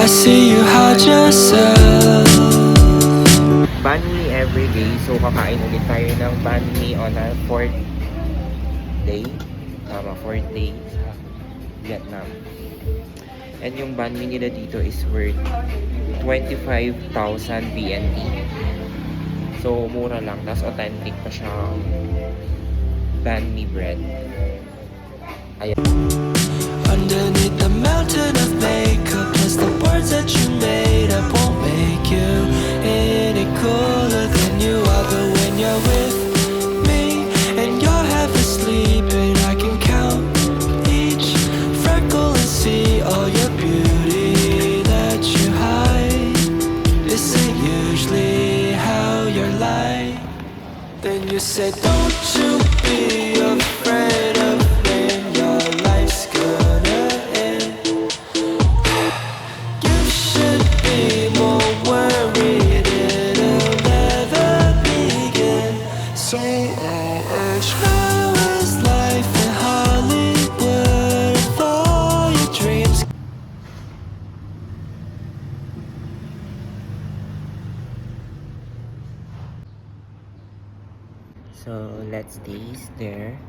I see you hide yourself. Banh mi everyday. So, kakain ulit tayo ng banh mi on our 4th day. Tama, 4th day sa Vietnam. And yung banh mi nila dito is worth 25,000 VNT. So, mura lang. Tapos, authentic pa siyang banh mi bread. Ayan. Underneath the mountain of makeup, plus the words that you made up won't make you any cooler than you are. But when you're with me and you're half asleep, and I can count each freckle and see all your beauty that you hide. This ain't usually how you're like. Then you say, don't you be afraid of when your life's gonna end. You should be more worried it'll never begin. So how is life in Hollywood with all your dreams? So, let's taste their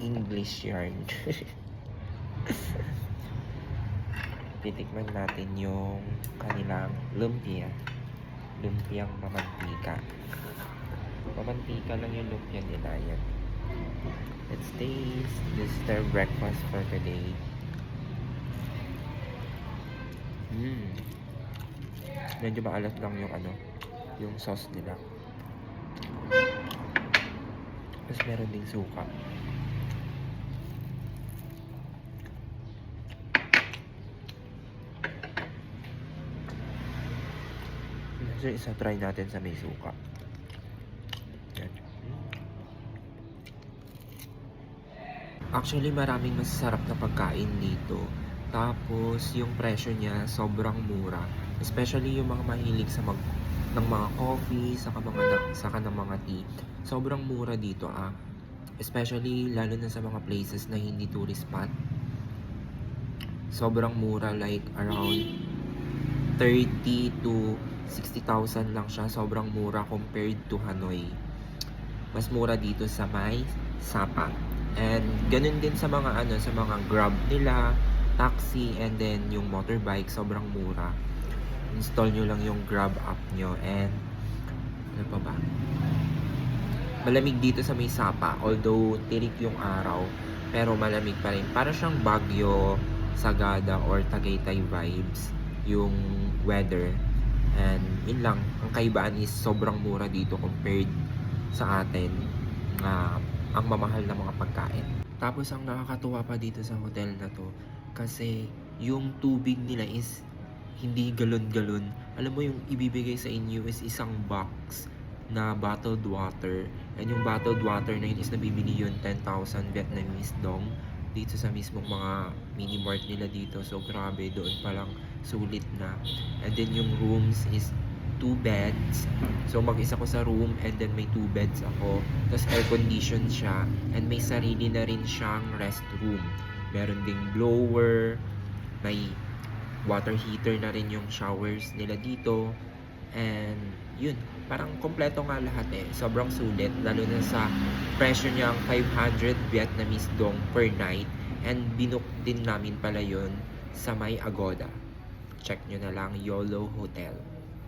English yarn. Titikman natin yung kanilang lumpia. Lumpiang mamantika. Mamantika lang yung lumpia nila yan. Let's taste. This is their breakfast for today. Medyo maalat lang yung yung sauce nila. Tapos meron ding suka. So, isa try natin sa may suka. Yan. Actually, maraming masasarap na pagkain dito. Tapos, yung presyo niya sobrang mura. Especially yung mga mahilig sa ng mga coffee, saka ng mga tea. Sobrang mura dito Especially lalo na sa mga places na hindi tourist spot. Sobrang mura, like around 30 to 60,000 lang siya. Sobrang mura compared to Hanoi. Mas mura dito sa may Sapa. And ganun din sa mga sa mga Grab nila, taxi, and then yung motorbike, sobrang mura. Install nyo lang yung Grab app nyo, and ano pa ba? Malamig dito sa may Sapa, although tirik yung araw, pero malamig pa rin. Para siyang Baguio, Sagada, or Tagaytay vibes yung weather. And yun lang, ang kaibaan is sobrang mura dito compared sa atin, ang mamahal na mga pagkain. Tapos ang nakakatuwa pa dito sa hotel na to, kasi yung tubig nila is hindi galon-galon. Alam mo, yung ibibigay sa inyo is isang box na bottled water. And yung bottled water na yun is nabibili yun 10,000 Vietnamese dong dito sa mismong mga mini mart nila dito. So grabe, doon pa lang sulit na. And then yung rooms is 2 beds. So mag-isa ko sa room, and then may 2 beds ako. Tapos air condition siya, and may sarili na rin siyang restroom. Meron ding blower, may water heater na rin yung showers nila dito. And yun, parang kompleto nga lahat sobrang sulit, lalo na sa presyo niyang 500 Vietnamese dong per night. And binook din namin pala yun sa may Agoda. Check nyo na lang, YOLO Hotel.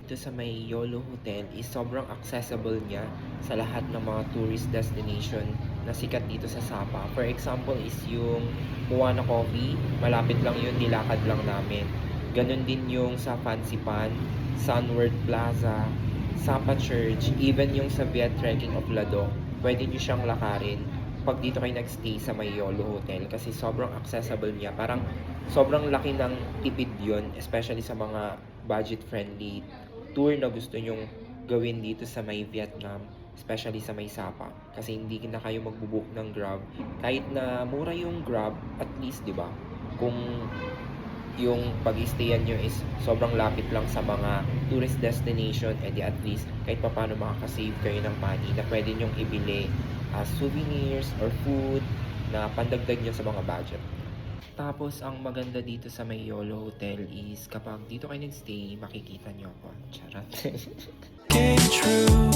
Ito sa may YOLO Hotel is sobrang accessible niya sa lahat ng mga tourist destination na sikat dito sa Sapa. For example is yung Moana Coffee, malapit lang yun, nilakad lang namin. Ganon din yung sa Fancy Pan, Sunward Plaza, Sapa Church, even yung sa Viet Trekking of Ladong, pwede nyo siyang lakarin pag dito kayo nagstay sa may YOLO Hotel, kasi sobrang accessible niya. Parang sobrang laki ng tipid yun, especially sa mga budget-friendly tour na gusto nyong gawin dito sa may Vietnam, especially sa may Sapa. Kasi hindi na kayo magbubook ng Grab. Kahit na mura yung Grab, at least, di ba? Kung yung pag-stayan nyo is sobrang lapit lang sa mga tourist destination, edi at least kahit paano makakasave kayo ng money na pwede nyong ibili as souvenirs or food na pandagdag nyo sa mga budget. Tapos, ang maganda dito sa may YOLO Hotel is kapag dito kayo nag-stay, makikita nyo ako. Charot. Came true.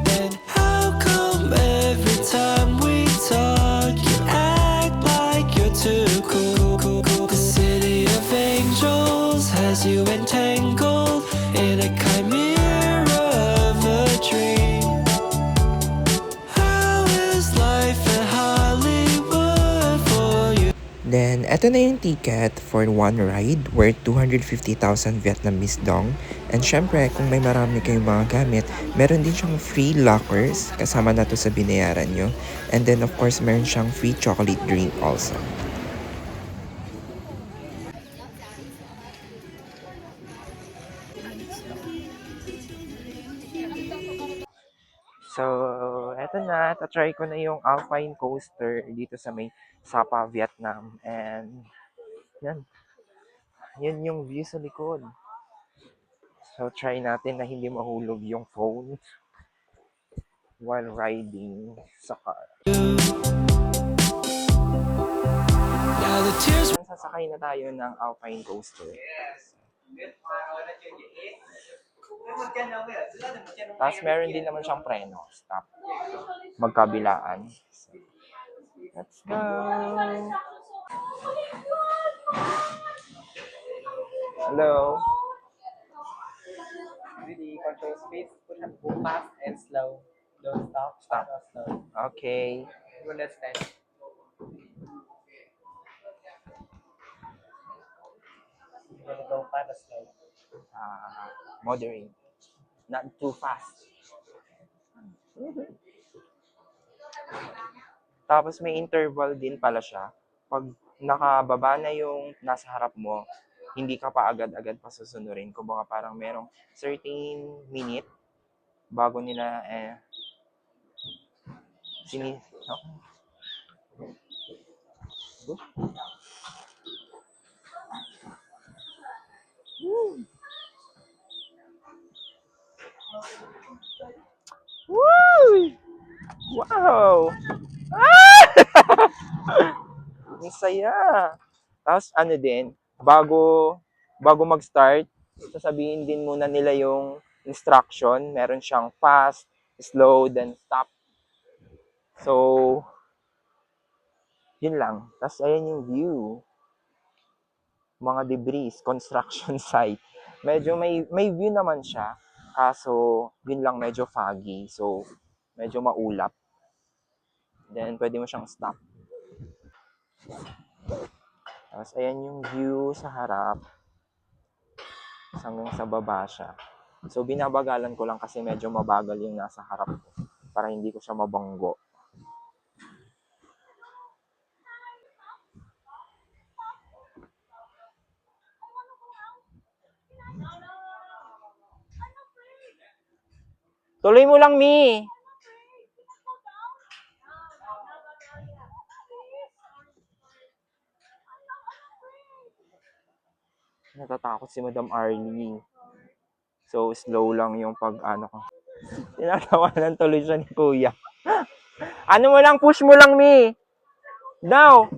And how come every time we talk, you act like you're too cool? The city of angels has you entangled in a chimera of a dream. How is life in Hollywood for you? Then, eto na yung ticket for one ride worth 250,000 Vietnamese dong. And syempre, kung may marami kayong mga gamit, meron din siyang free lockers kasama na to sa binayaran nyo. And then, of course, meron siyang free chocolate drink also. So, eto na. Tatry ko na yung Alpine Coaster dito sa may Sapa, Vietnam. And, yan. Yan yung view sa likod. So, try natin na hindi mahulog yung phone while riding sa car. Now the tears. Sasakay na tayo ng Alpine Coaster. Tapos meron din naman siyang preno. Stop. Magkabilaan. So, let's go! Hello? Really control speed, push and go fast and slow. Don't stop, Stop. or slow. Okay. You understand? You want to go fast or slow? Moderate. Not too fast. Tapos may interval din pala siya. Pag nakababa na yung nasa harap mo, hindi ka pa agad-agad pasusunurin. Kumbaga parang merong certain minute bago nila sini... Woo! Wow! Ah! Ang saya! Tapos ano din, bago mag-start, sasabihin din muna nila yung instruction. Meron siyang fast, slow, then stop. So, yun lang. Tapos ayan yung view. Mga debris, construction site. Medyo may view naman siya. Kaso, yun lang medyo foggy. So, medyo maulap. Then, pwede mo siyang stop. Tapos, ayan yung view sa harap. Hanggang sa baba siya. So, binabagalan ko lang kasi medyo mabagal yung nasa harap ko. Para hindi ko siya mabanggo. Tuloy mo lang, Mi! Natatakot si Madam Arlie. So, slow lang yung pag-ano ko. Tinatawanan tuloy siya ni Kuya. Ano mo lang, push mo lang, Mi! Now!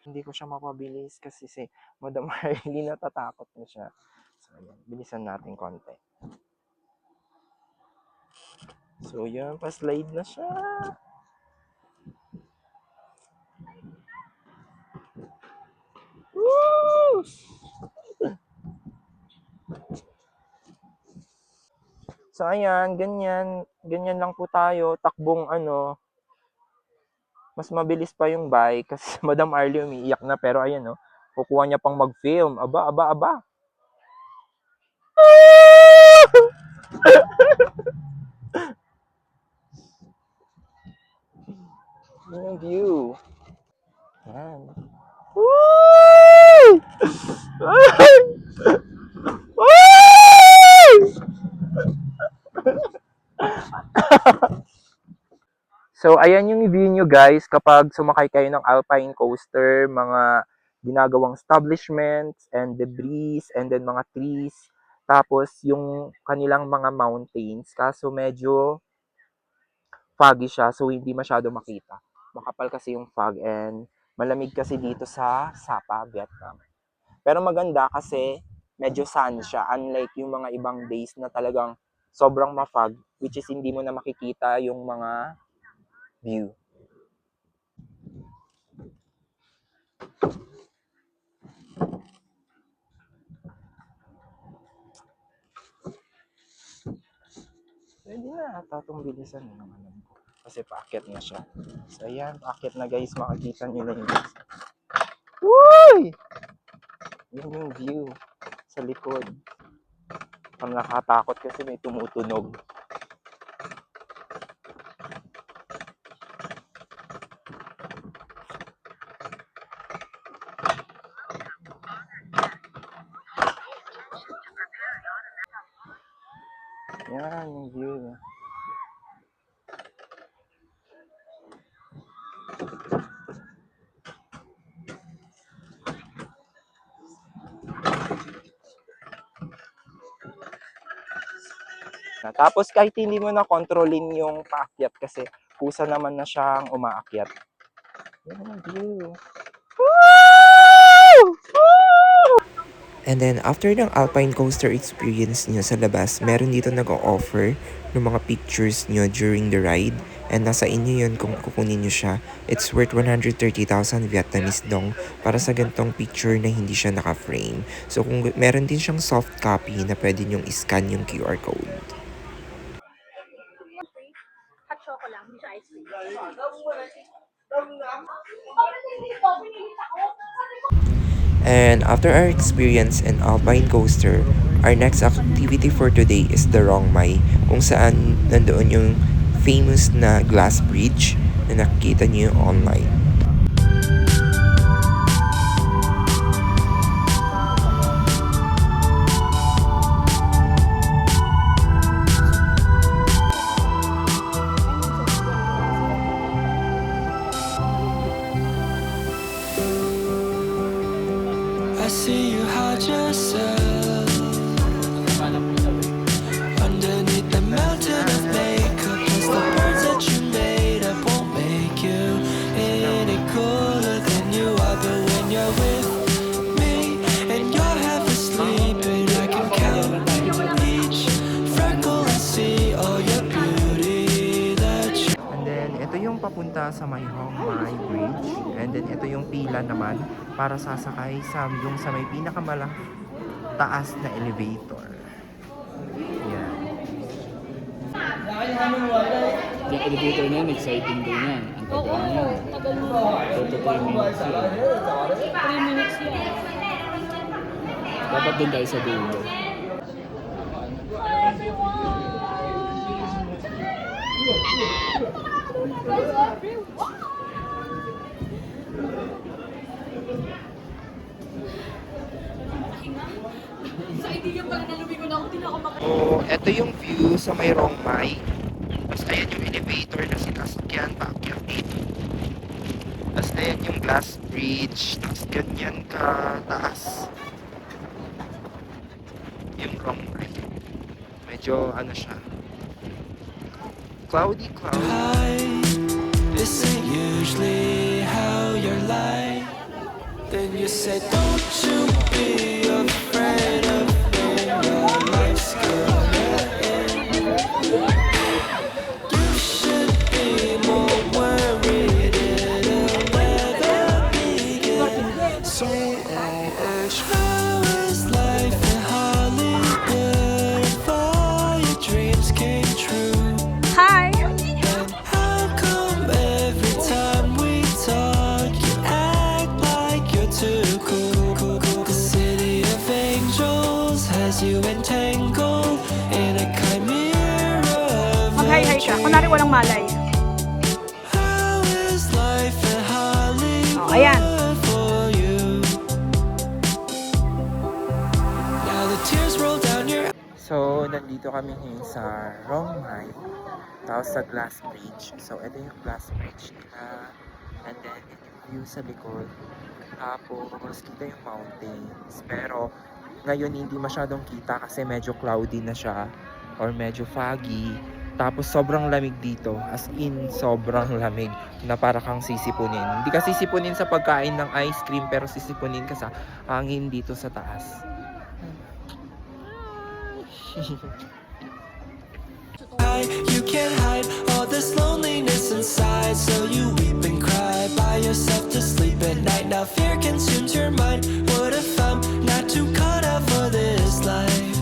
Hindi ko siya mapabilis kasi si Madam Arlie natatakot na siya. So, ayan. Bilisan natin konti. So, yun. Pa-slide na siya. Woo! So, ayan. Ganyan. Ganyan lang po tayo. Takbong mas mabilis pa yung bike kasi Madam Arlie umiiyak na pero ayan kukuha niya pang mag-film. Aba, aba, aba. Yun yung view. Yan. Woo! So, ayan yung view nyo guys kapag sumakay kayo ng Alpine Coaster, mga ginagawang establishments and debris and then mga trees. Tapos yung kanilang mga mountains, kaso medyo foggy siya, so hindi masyado makita. Makapal kasi yung fog and malamig kasi dito sa Sapa, Vietnam. Pero maganda kasi medyo sun siya, unlike yung mga ibang days na talagang sobrang ma-fog, which is hindi mo na makikita yung mga view. Pwede na ata itong bilisan ng alam ko. Kasi paakyat na siya. So ayan, paakyat na guys, makikita nyo na yung Uy! Yun yung view sa likod. Ang nakatakot kasi may tumutunog. Yan yung view. Tapos kahit hindi mo na kontrolin yung paakyat kasi kusa naman na siyang umaakyat. Yan yung view. And then, after ng Alpine Coaster experience nyo sa labas, meron dito nag-o-offer ng mga pictures nyo during the ride. And nasa inyo yun kung kukunin nyo siya. It's worth 130,000 Vietnamese dong para sa gantong picture na hindi siya naka-frame. So, kung meron din siyang soft copy na pwede nyong iscan yung QR code. Hot chocolate lang, hindi siya ice cream. And after our experience in Alpine Coaster, our next activity for today is the Rong Mai, kung saan nandoon yung famous na glass bridge na nakikita niyo online. I see you hide yourself underneath the mountain of makeup. Plus the birds that you made up won't make you any cooler than you are. But when you're with me and you're half asleep, and I can count each freckle and see all your beauty that you. And then, ito yung papunta sa may Hong Mai Bridge. And then, ito yung pila naman para sasakay sa yung sa may taas na elevator. Yan. Yung elevator na yun, exciting din yan. Ang tagal niya. Tagal mo. 2 to 3 minutes yan. 3 minutes yan. Dapat din tayo sa dulo. Sa idea pala na lumigo na ako, di na ako maka... So, ito yung view sa may Rong Mai. Tapos, ayan yung elevator na sinasakyan, paakyat dito. Tapos, ayan yung glass bridge. Tapos, ganyan ka taas. Yung Rong Mai. Medyo, ano siya, cloudy. This ain't usually how you're like. Then you say, don't you be afraid of when your life's gonna end. You should be more worried it'll never begin. So, how is life in Hollywood if all your dreams came true? Hi! And how come every time we talk you act like you're too cool? The city of angels has you entangled in a chimera of Mag-hi-hi a ka. dream. Kunwari walang malay. How is life in Hollywood Oh, ayan. for you? Now the tears roll down your. So, nandito kami ngayon sa Rong Mai. Tapos sa glass bridge. So, ito yung glass bridge nila. And then, ito yung view sa likod. Tapos, kita yung mountains. Pero, Ngayon hindi masyadong kita kasi medyo cloudy na siya or medyo foggy. Tapos sobrang lamig dito, as in sobrang lamig na para kang sisipunin. Hindi ka sisipunin sa pagkain ng ice cream pero sisipunin ka sa hangin dito sa taas. You can't hide all this loneliness inside, so you weep and cry by yourself to sleep at night. Now fear consumes your mind. What if I'm not too cut out for this life?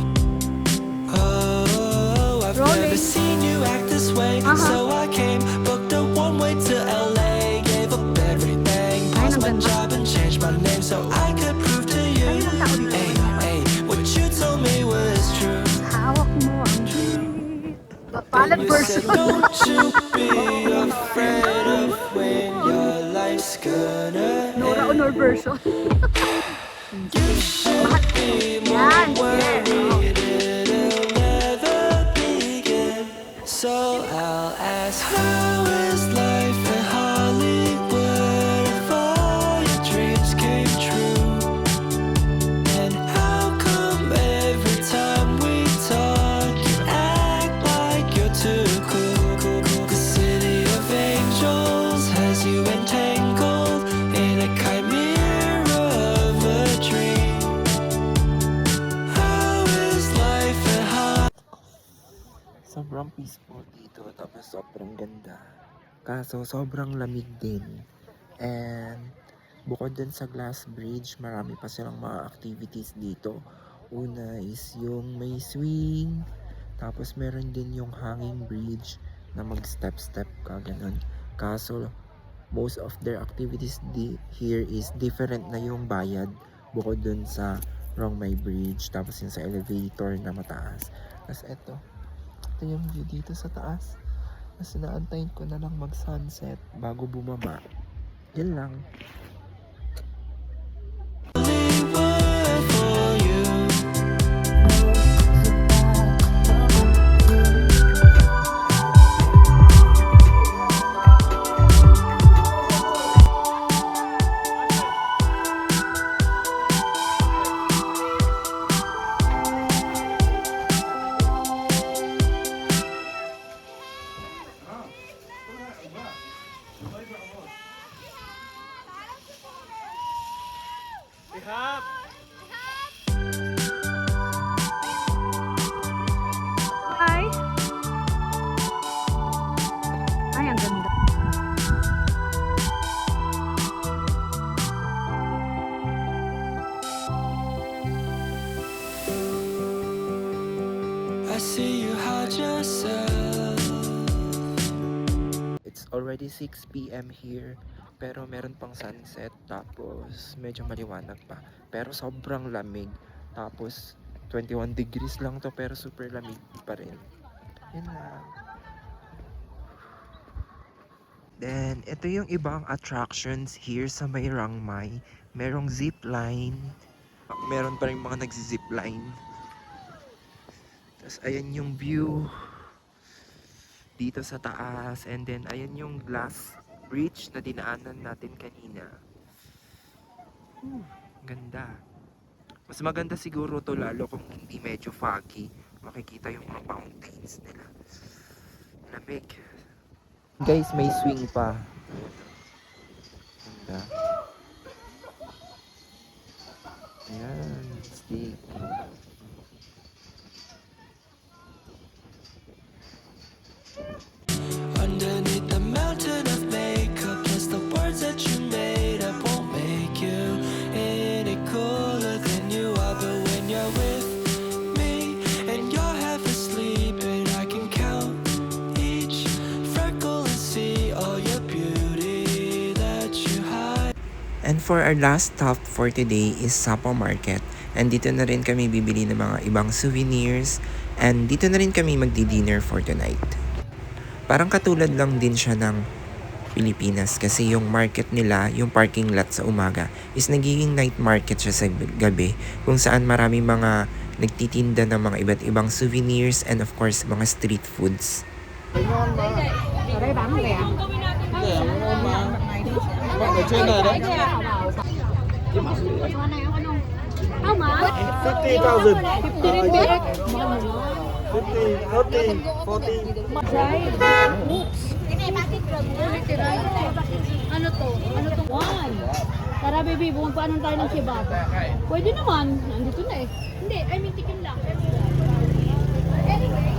Oh, I've never seen you act this way, so I came, booked a one-way to LA, gave up everything, lost my job and changed my name so I could prove to you, hey, hey, what you told me was true. Hawak mo ang jeep. Papalat You said, don't you be afraid of when your life's gonna Nora end. Honor version. You should be more worried it'll never begin. So I'll ask, how is life in Hollywood if all your dreams came true? And how come every time we talk you act like you're too cool? The city of angels has you entangled in a chimera of a dream. How is life in Hollywood? Sobrang peaceful dito, tapos sobrang ganda. Kaso sobrang lamig din. And bukod dun sa glass bridge, marami pa silang mga activities dito. Una is yung may swing, tapos meron din yung hanging bridge na mag-step-step ka, ganun. Kaso most of their activities here is different na yung bayad bukod dun sa Rongmay Bridge, tapos yung sa elevator na mataas. Tapos ito yung view dito sa taas. Tapos naantayin ko na lang mag-sunset bago bumaba. Yan lang. Hollywood for you. Hi. Ay, ang ganda. I see you hide yourself. It's already 6 p.m. here, pero meron pang sunset, tapos medyo maliwanag pa. Pero sobrang lamig, tapos 21 degrees lang to, pero super lamig pa rin. Yun lang. Then, ito yung ibang attractions here sa may Rangmay. Merong zipline. Meron pa rin mga nagzi-zipline. Tapos, ayan yung view dito sa taas. And then, ayan yung glass bridge na dinaanan natin kanina. Ganda. Mas maganda siguro to lalo kung hindi medyo foggy. Makikita yung mga mountains nila. Lamig. Guys, may swing pa. Ganda. Ayan, stick. Underneath the mountain of makeup, plus the words that you made up won't make you any cooler than you are. But when you're with me and you're half asleep, and I can count each freckle and see all your beauty that you hide. And for our last stop for today is Sapa Market. And dito na rin kami bibili ng mga ibang souvenirs. And dito na rin kami magdi-dinner for tonight. Parang katulad lang din siya ng Pilipinas kasi yung market nila, yung parking lot sa umaga is nagiging night market siya sa gabi kung saan marami mga nagtitinda ng mga iba't ibang souvenirs and of course mga street foods. Ở đây bán rẻ. Bạn ở trên này đấy. Cho này ăn không? How much? 50,000. 50 ringgit? 50, 30, 40. Right. Oops. Ano to? Ano to? One. Tara, baby, bumagpaanan tayo ng kebab. Pwede naman. Nandito na eh. Hindi, I mean, tikim lang. Anyway,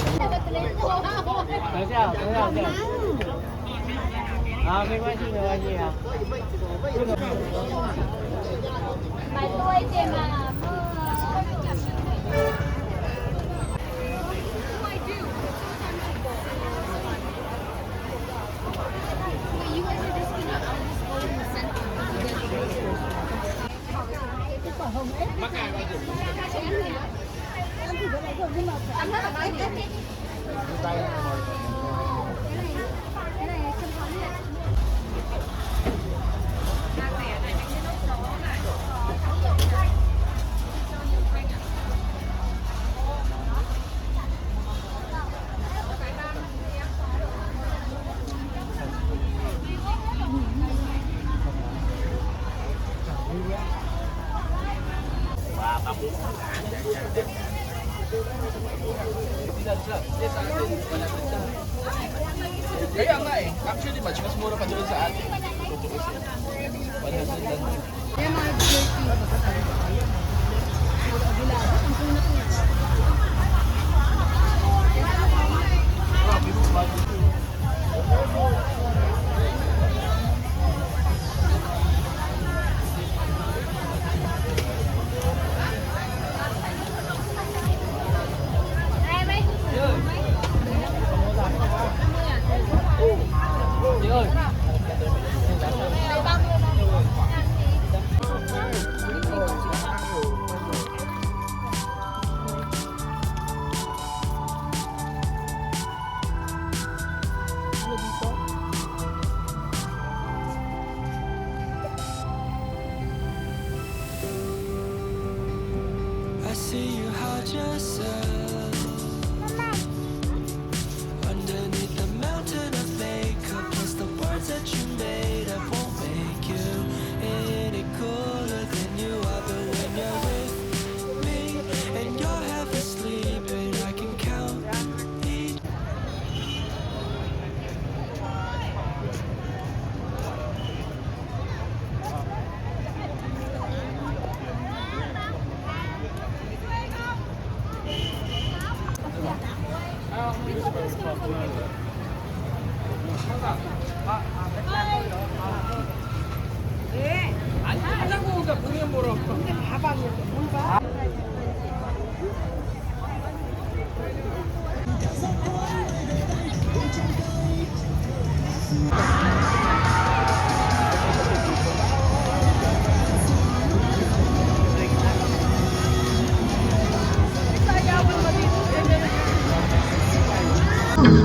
Kaya nga eh. Actually, mas mura pa doon sa atin. I see you hide yourself underneath the mountain of makeup. Plus the words that you made up won't make you any cooler than you are. But when you're with me and you're half asleep, and I can count each.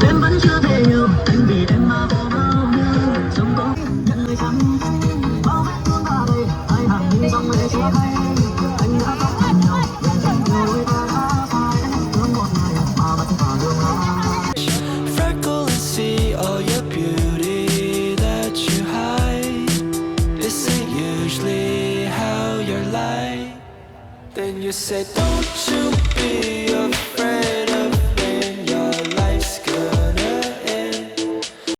Em vẫn chưa thể hiểu anh vì em mà vô bao nhiêu sống có nhận người thắng bao vết thương ta đây ai hàng nghìn dòng lệ chúa hay anh đã khóc thành nhau để dành nhiều đôi ta đã phai thương một ngày mà vẫn còn đường ai. Freckle and see all your beauty that you hide. This ain't usually how you're like. Then you say, don't you be